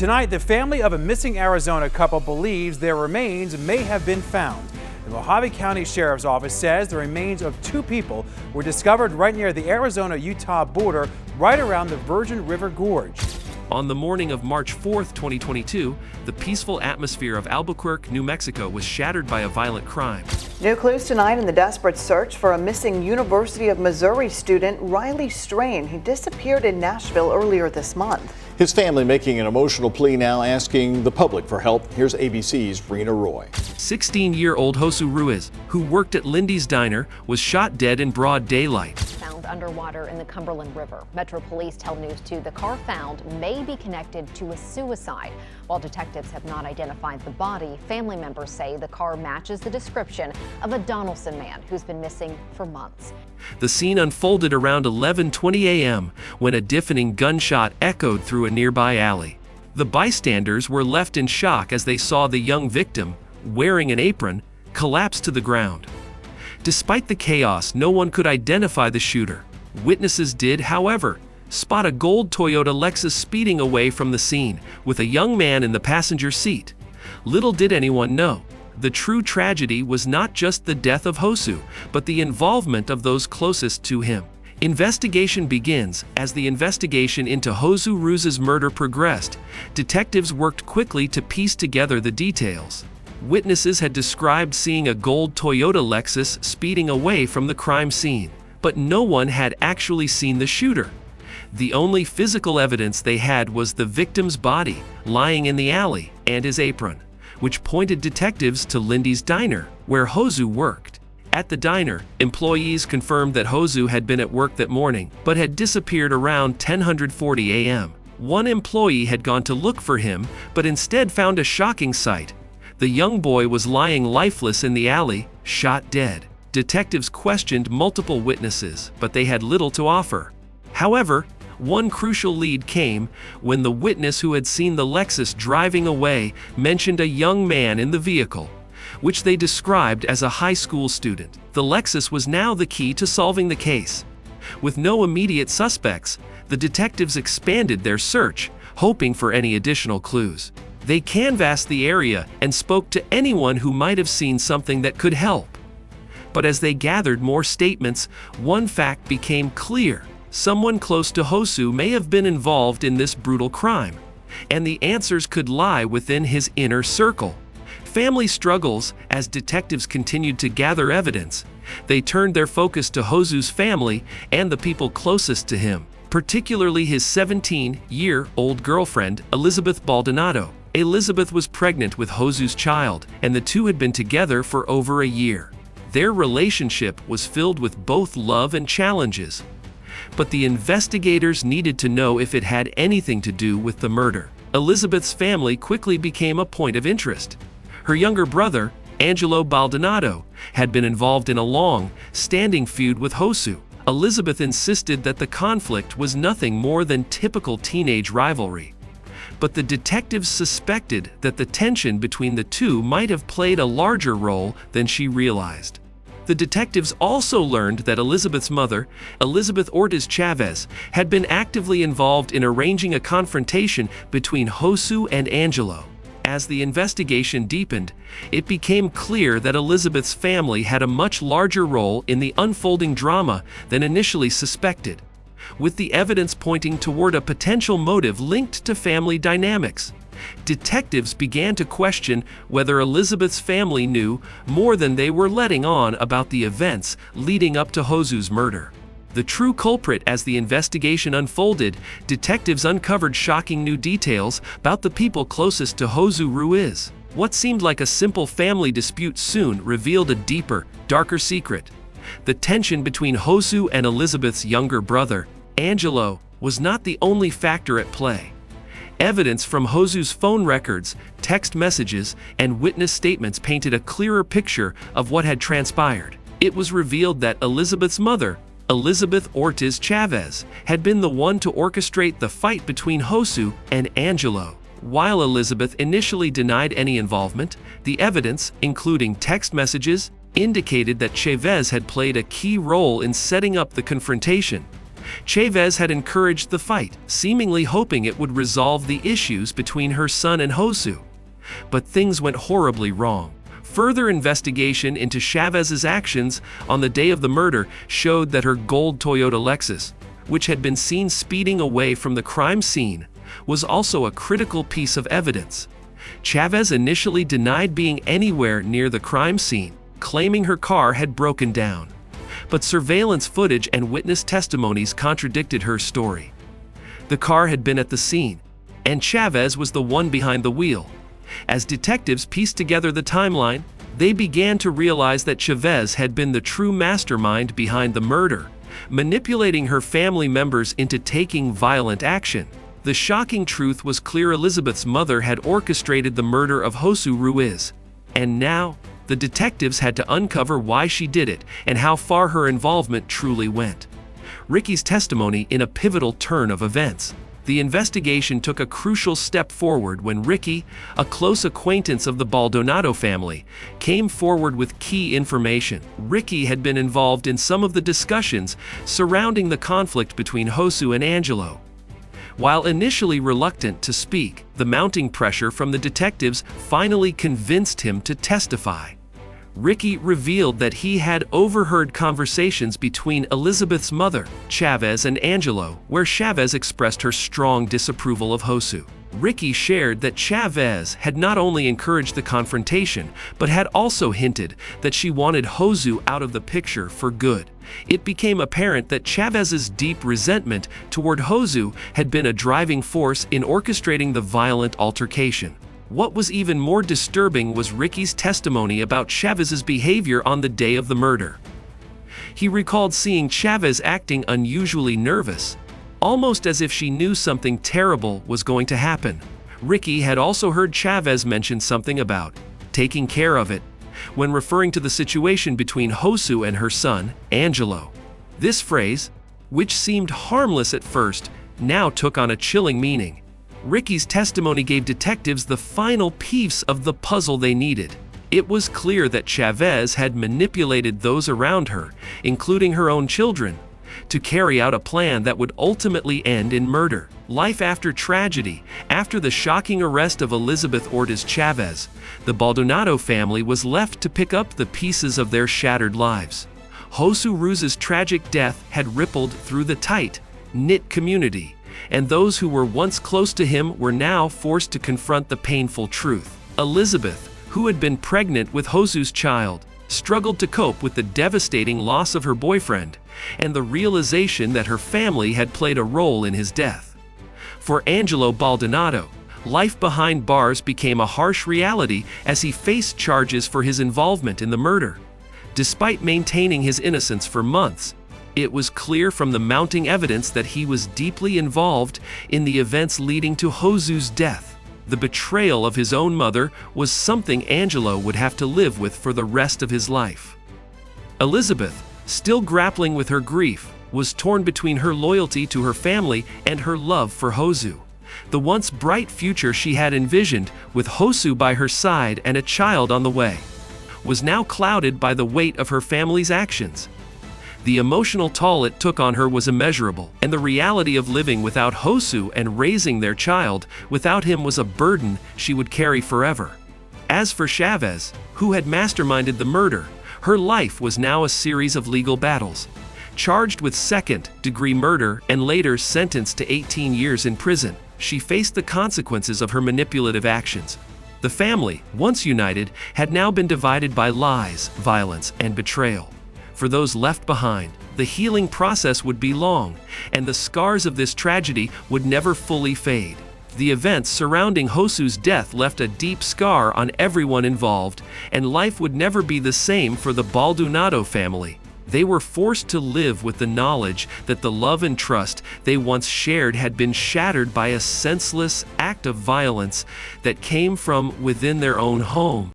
Tonight, the family of a missing Arizona couple believes their remains may have been found. The Mojave County Sheriff's Office says the remains of two people were discovered right near the Arizona-Utah border, right around the Virgin River Gorge. On the morning of March 4, 2022, the peaceful atmosphere of Albuquerque, New Mexico was shattered by a violent crime. New clues tonight in the desperate search for a missing University of Missouri student, Riley Strain. He disappeared in Nashville earlier this month. His family making an emotional plea now, asking the public for help. Here's ABC's Rena Roy. 16-year-old Josu Ruiz, who worked at Lindy's Diner, was shot dead in broad daylight. Found underwater in the Cumberland River. Metro Police tell News 2 the car found may be connected to a suicide. While detectives have not identified the body, family members say the car matches the description of a Donaldson man who's been missing for months. The scene unfolded around 11:20 a.m. when a deafening gunshot echoed through a nearby alley. The bystanders were left in shock as they saw the young victim, wearing an apron, collapse to the ground. Despite the chaos, no one could identify the shooter. Witnesses did, however, spot a gold Toyota Lexus speeding away from the scene, with a young man in the passenger seat. Little did anyone know, the true tragedy was not just the death of Josu, but the involvement of those closest to him. Investigation begins. As the investigation into Josu Ruiz's murder progressed, detectives worked quickly to piece together the details. Witnesses had described seeing a gold Toyota Lexus speeding away from the crime scene, but no one had actually seen the shooter. The only physical evidence they had was the victim's body lying in the alley and his apron, which pointed detectives to Lindy's Diner, where Josu worked. At the diner, employees confirmed that Josu had been at work that morning, but had disappeared around 10:40 a.m. One employee had gone to look for him, but instead found a shocking sight. The young boy was lying lifeless in the alley, shot dead. Detectives questioned multiple witnesses, but they had little to offer. However, one crucial lead came when the witness who had seen the Lexus driving away mentioned a young man in the vehicle, which they described as a high school student. The Lexus was now the key to solving the case. With no immediate suspects, the detectives expanded their search, hoping for any additional clues. They canvassed the area and spoke to anyone who might have seen something that could help. But as they gathered more statements, one fact became clear. Someone close to Josu may have been involved in this brutal crime, and the answers could lie within his inner circle. Family struggles. As detectives continued to gather evidence, they turned their focus to Josu's family and the people closest to him, particularly his 17-year-old girlfriend, Elizabeth Baldonado. Elizabeth was pregnant with Josu's child, and the two had been together for over a year. Their relationship was filled with both love and challenges, but the investigators needed to know if it had anything to do with the murder. Elizabeth's family quickly became a point of interest. Her younger brother, Angelo Baldonado, had been involved in a long-standing feud with Josu. Elizabeth insisted that the conflict was nothing more than typical teenage rivalry. But the detectives suspected that the tension between the two might have played a larger role than she realized. The detectives also learned that Elizabeth's mother, Elizabeth Ortiz Chavez, had been actively involved in arranging a confrontation between Josu and Angelo. As the investigation deepened, it became clear that Elizabeth's family had a much larger role in the unfolding drama than initially suspected, with the evidence pointing toward a potential motive linked to family dynamics. Detectives began to question whether Elizabeth's family knew more than they were letting on about the events leading up to Josu's murder. The true culprit. As the investigation unfolded, detectives uncovered shocking new details about the people closest to Josu Ruiz. What seemed like a simple family dispute soon revealed a deeper, darker secret. The tension between Josu and Elizabeth's younger brother, Angelo, was not the only factor at play. Evidence from Josu's phone records, text messages, and witness statements painted a clearer picture of what had transpired. It was revealed that Elizabeth's mother, Elizabeth Ortiz Chavez, had been the one to orchestrate the fight between Josu and Angelo. While Elizabeth initially denied any involvement, the evidence, including text messages, indicated that Chavez had played a key role in setting up the confrontation. Chavez had encouraged the fight, seemingly hoping it would resolve the issues between her son and Josu. But things went horribly wrong. Further investigation into Chavez's actions on the day of the murder showed that her gold Toyota Lexus, which had been seen speeding away from the crime scene, was also a critical piece of evidence. Chavez initially denied being anywhere near the crime scene, claiming her car had broken down. But surveillance footage and witness testimonies contradicted her story. The car had been at the scene, and Chavez was the one behind the wheel. As detectives pieced together the timeline, they began to realize that Chavez had been the true mastermind behind the murder, manipulating her family members into taking violent action. The shocking truth was clear: Elizabeth's mother had orchestrated the murder of Josu Ruiz. And now, the detectives had to uncover why she did it and how far her involvement truly went. Ricky's testimony in a pivotal turn of events. The investigation took a crucial step forward when Ricky, a close acquaintance of the Baldonado family, came forward with key information. Ricky had been involved in some of the discussions surrounding the conflict between Josu and Angelo. While initially reluctant to speak, the mounting pressure from the detectives finally convinced him to testify. Ricky revealed that he had overheard conversations between Elizabeth's mother, Chavez, and Angelo, where Chavez expressed her strong disapproval of Josu. Ricky shared that Chavez had not only encouraged the confrontation, but had also hinted that she wanted Josu out of the picture for good. It became apparent that Chavez's deep resentment toward Josu had been a driving force in orchestrating the violent altercation. What was even more disturbing was Ricky's testimony about Chavez's behavior on the day of the murder. He recalled seeing Chavez acting unusually nervous, almost as if she knew something terrible was going to happen. Ricky had also heard Chavez mention something about taking care of it when referring to the situation between Josu and her son, Angelo. This phrase, which seemed harmless at first, now took on a chilling meaning. Ricky's testimony gave detectives the final piece of the puzzle they needed. It was clear that Chavez had manipulated those around her, including her own children, to carry out a plan that would ultimately end in murder. Life after tragedy. After the shocking arrest of Elizabeth Ortiz Chavez, the Baldonado family was left to pick up the pieces of their shattered lives. Josu Ruiz's tragic death had rippled through the tight-knit community, and those who were once close to him were now forced to confront the painful truth. Elizabeth, who had been pregnant with Josu's child, struggled to cope with the devastating loss of her boyfriend and the realization that her family had played a role in his death. For Angelo Baldonado, life behind bars became a harsh reality as he faced charges for his involvement in the murder. Despite maintaining his innocence for months, it was clear from the mounting evidence that he was deeply involved in the events leading to Josu's death. The betrayal of his own mother was something Angelo would have to live with for the rest of his life. Elizabeth, still grappling with her grief, was torn between her loyalty to her family and her love for Josu. The once bright future she had envisioned, with Josu by her side and a child on the way, was now clouded by the weight of her family's actions. The emotional toll it took on her was immeasurable, and the reality of living without Josu and raising their child without him was a burden she would carry forever. As for Chavez, who had masterminded the murder, her life was now a series of legal battles. Charged with second-degree murder and later sentenced to 18 years in prison, she faced the consequences of her manipulative actions. The family, once united, had now been divided by lies, violence, and betrayal. For those left behind, the healing process would be long, and the scars of this tragedy would never fully fade. The events surrounding Josu's death left a deep scar on everyone involved, and life would never be the same for the Baldonado family. They were forced to live with the knowledge that the love and trust they once shared had been shattered by a senseless act of violence that came from within their own home.